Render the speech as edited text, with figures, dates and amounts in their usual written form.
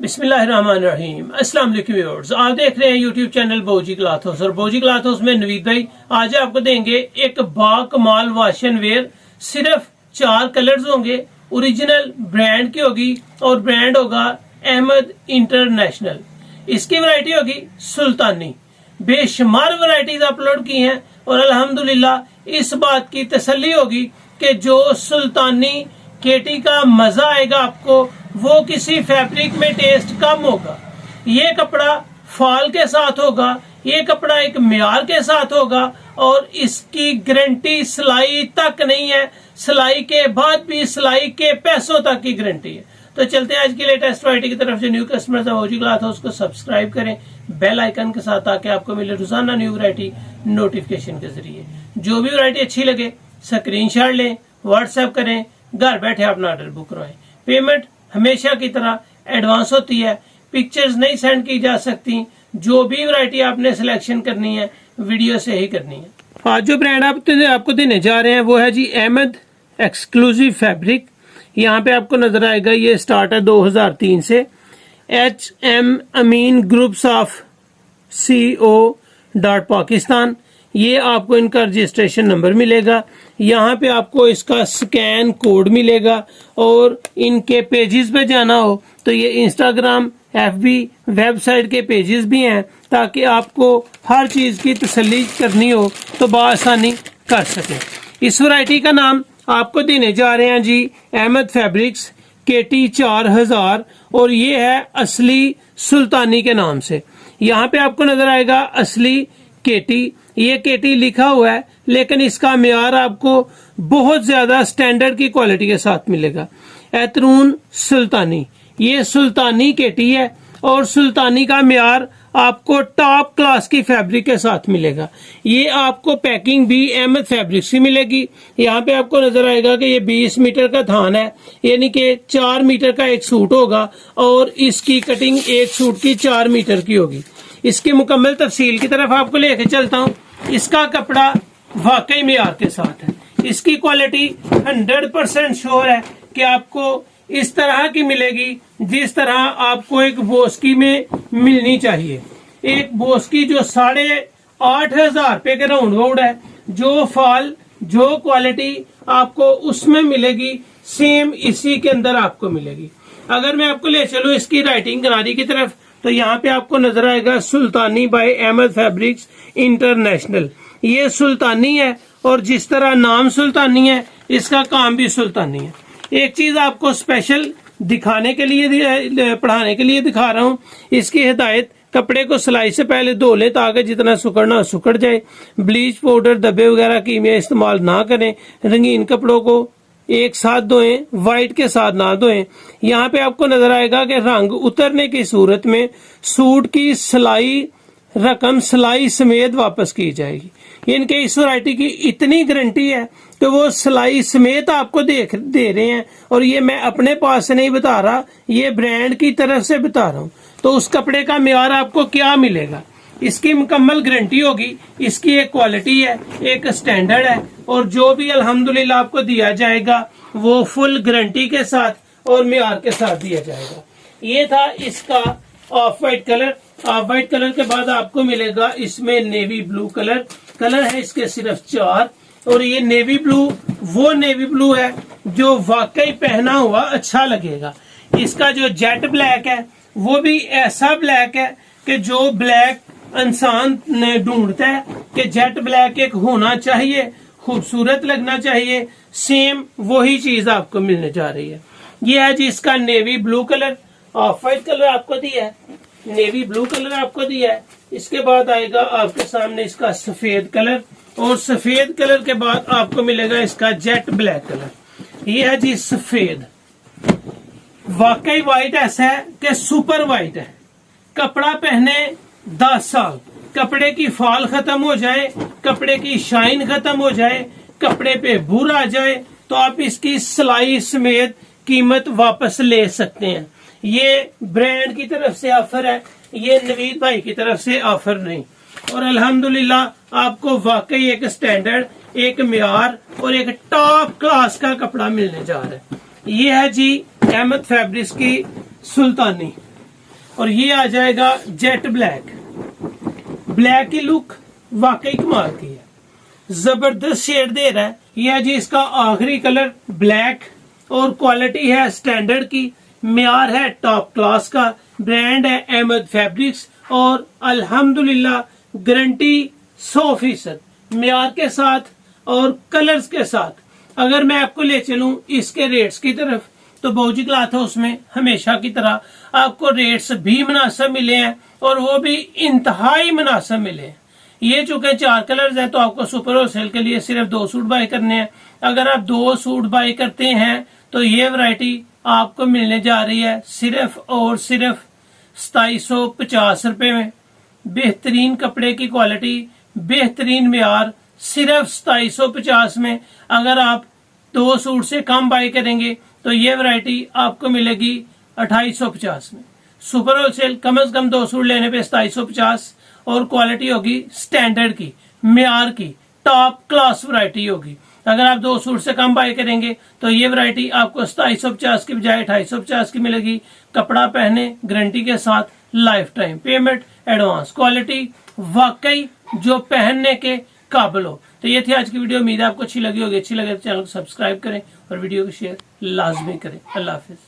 बिस्मिल्लाहिर्रहमानिर्रहीम। अस्सलाम वालेकुम व्यूअर्स, आप देख रहे हैं यूट्यूब चैनल बोजी क्लॉथ हाउस और बोजी क्लॉथ हाउस में नवीद भाई आज आपको देंगे एक बाकमाल वाशन वेयर। सिर्फ 4 कलर्स होंगे, ओरिजिनल ब्रांड की होगी और ब्रांड होगा अहमद इंटरनेशनल। इसकी वैरायटी होगी सुल्तानी। बेशुमार वैरायटीज अपलोड की हैं और अल्हम्दुलिल्लाह इस बात की तसल्ली होगी कि जो सुल्तानी केटी का मजा आएगा आपको, वो किसी फैब्रिक में टेस्ट कम होगा। ये कपड़ा फॉल के साथ होगा, ये कपड़ा एक मियार के साथ होगा और इसकी गारंटी सिलाई तक नहीं है, सिलाई के बाद भी सिलाई के पैसों तक की गारंटी है। तो चलते हैं आज की लेटेस्ट वैरायटी की तरफ। जो न्यू कस्टमर्स है बोजी क्लॉथ हाउस को सब्सक्राइब करें बेल आइकन के साथ, ताकि आपको मिले रोजाना न्यू वैरायटी नोटिफिकेशन के जरिए। जो भी वैरायटी अच्छी लगे स्क्रीनशॉट लें, व्हाट्सएप करें, घर बैठे अपना ऑर्डर बुक करवाएं। पेमेंट हमेशा की तरह एडवांस होती है, पिक्चर्स नहीं सेंड की जा सकती। जो भी वैरायटी आपने सिलेक्शन करनी है वीडियो से ही करनी है। आज जो ब्रांड आपको देने जा रहे हैं वो है जी अहमद एक्सक्लूसिव फैब्रिक। यहाँ पे आपको नजर आएगा, ये स्टार्ट है 2003 से। HM अमीन ग्रुप्स ऑफ CO.पाकिस्तान, ये आपको इनका रजिस्ट्रेशन नंबर मिलेगा। यहाँ पे आपको इसका स्कैन कोड मिलेगा और इनके पेजेस पे जाना हो तो ये इंस्टाग्राम, FB वेबसाइट के पेजेस भी हैं, ताकि आपको हर चीज की तसल्ली करनी हो तो बआसानी कर सके। इस वैरायटी का नाम आपको देने जा रहे हैं जी अहमद फैब्रिक्स KT 4000 और ये है असली सुल्तानी के नाम से। यहाँ पे आपको नजर आएगा असली KT, ये KT लिखा हुआ है लेकिन इसका मियार आपको बहुत ज्यादा स्टैंडर्ड की क्वालिटी के साथ मिलेगा। एतरून सुल्तानी, ये सुल्तानी KT है और सुल्तानी का मियार आपको टॉप क्लास की फैब्रिक के साथ मिलेगा। ये आपको पैकिंग भी अहमद फैब्रिक से मिलेगी। यहाँ पे आपको नजर आएगा कि ये 20 मीटर का थान है, यानी कि 4 मीटर का एक सूट होगा और इसकी कटिंग एक सूट की 4 मीटर की होगी। इसकी मुकम्मल तफसील की तरफ आपको लेके चलता हूँ। इसका कपड़ा वाकई मियार के साथ है, इसकी क्वालिटी 100% श्योर है कि आपको इस तरह की मिलेगी जिस तरह आपको एक बोस्की में मिलनी चाहिए। एक बोस्की जो 8,500 रुपए के राउंड बाउंड है, जो फॉल जो क्वालिटी आपको उसमें मिलेगी सेम इसी के अंदर आपको मिलेगी। अगर मैं आपको ले चलूं इसकी राइटिंग गरारी की तरफ तो यहाँ पे आपको नजर आएगा सुल्तानी बाय अहमद फैब्रिक्स इंटरनेशनल। ये सुल्तानी है और जिस तरह नाम सुल्तानी है इसका काम भी सुल्तानी है। एक चीज आपको स्पेशल दिखाने के लिए, पढ़ाने के लिए दिखा रहा हूँ। इसकी हिदायत, कपड़े को सिलाई से पहले धो लें ताकि जितना सुकड़ना सुकड़ जाए। ब्लीच पाउडर, धब्बे वगैरह कीमिया इस्तेमाल ना करें। रंगीन कपड़ों को एक साथ धोएं, व्हाइट के साथ ना धोएं। यहाँ पे आपको नजर आएगा कि रंग उतरने की सूरत में सूट की सिलाई रकम सिलाई समेत वापस की जाएगी। इनके इस वैरायटी की इतनी गारंटी है कि वो सिलाई समेत आपको दे रहे हैं और ये मैं अपने पास से नहीं बता रहा, ये ब्रांड की तरफ से बता रहा हूँ। तो उस कपड़े का मियार आपको क्या मिलेगा, इसकी मुकम्मल गारंटी होगी। इसकी एक क्वालिटी है, एक स्टैंडर्ड है और जो भी अल्हम्दुलिल्लाह आपको दिया जाएगा वो फुल गारंटी के साथ और मियार के साथ दिया जाएगा। ये था इसका of white colour. Of white colour के बाद आपको मिलेगा इसमें नेवी ब्लू कलर है इसके सिर्फ 4। और ये नेवी ब्लू वो नेवी ब्लू है जो वाकई पहना हुआ अच्छा लगेगा। इसका जो जेट ब्लैक है वो भी ऐसा ब्लैक है कि जो ब्लैक इंसान ने ढूंढता है कि जेट ब्लैक एक होना चाहिए, खूबसूरत लगना चाहिए, सेम वही चीज आपको मिलने जा रही है। ये है जी इसका navy blue colour. Of white colour आपको दिया है, नेवी ब्लू कलर आपको दिया है। इसके बाद आएगा आपके सामने इसका सफेद कलर और सफेद कलर के बाद आपको मिलेगा इसका जेट ब्लैक कलर। ये है जी सफेद। वाकई व्हाइट ऐसा है कि सुपर व्हाइट है। कपड़ा पहने 10 साल, कपड़े की फॉल खत्म हो जाए, कपड़े की शाइन खत्म हो जाए, कपड़े पे बुर आ जाए तो आप इसकी सिलाई समेत कीमत वापस ले सकते हैं। ये ब्रांड की तरफ से ऑफर है, ये नवीद भाई की तरफ से ऑफर नहीं। और अल्हम्दुलिल्लाह आपको वाकई एक स्टैंडर्ड, एक मियार और एक टॉप क्लास का कपड़ा मिलने जा रहा है। ये है जी अहमद फैब्रिक्स की सुल्तानी। और ये आ जाएगा जेट ब्लैक। ब्लैक की लुक वाकई कमाल की है, जबरदस्त शेड दे रहा है। यह है जी इसका आखिरी कलर ब्लैक, और क्वालिटी है स्टैंडर्ड की, म्यार है टॉप क्लास का, ब्रांड है अहमद फैब्रिक्स, और अल्हम्दुलिल्लाह गारंटी 100% म्यार के साथ और कलर्स के साथ। अगर मैं आपको ले चलूं इसके रेट्स की तरफ, तो बहुजी क्लॉथ हाउस में हमेशा की तरह आपको रेट्स भी मुनासिब मिले हैं, और वो भी इंतहाई मुनासिब मिले हैं। ये चूंकि 4 कलर्स हैं, तो आपको सुपर होलसेल के लिए सिर्फ 2 सूट बाय करने हैं। अगर आप 2 सूट बाय करते हैं तो ये वैरायटी आपको मिलने जा रही है सिर्फ और सिर्फ 2750 रुपए में। बेहतरीन कपड़े की क्वालिटी, बेहतरीन म्यार, सिर्फ 2750 में। अगर आप 2 सूट से कम बाय करेंगे तो ये वैरायटी आपको मिलेगी 2850 में। सुपर होलसेल कम से कम 2 सूट लेने पे 2750, और क्वालिटी होगी स्टैंडर्ड की, म्यार की, टॉप क्लास वैरायटी होगी। अगर आप 2 सूट से कम बाय करेंगे तो ये वैरायटी आपको 2750 की बजाय 2850 की मिलेगी। कपड़ा पहने गारंटी के साथ, life time payment, advance, quality वाकई जो पहनने के काबिल हो। तो ये थी आज की वीडियो, उम्मीद है आपको अच्छी लगी होगी। अच्छी लगे तो चैनल को सब्सक्राइब करें और वीडियो को शेयर लाजमी करें। अल्लाह हाफिज।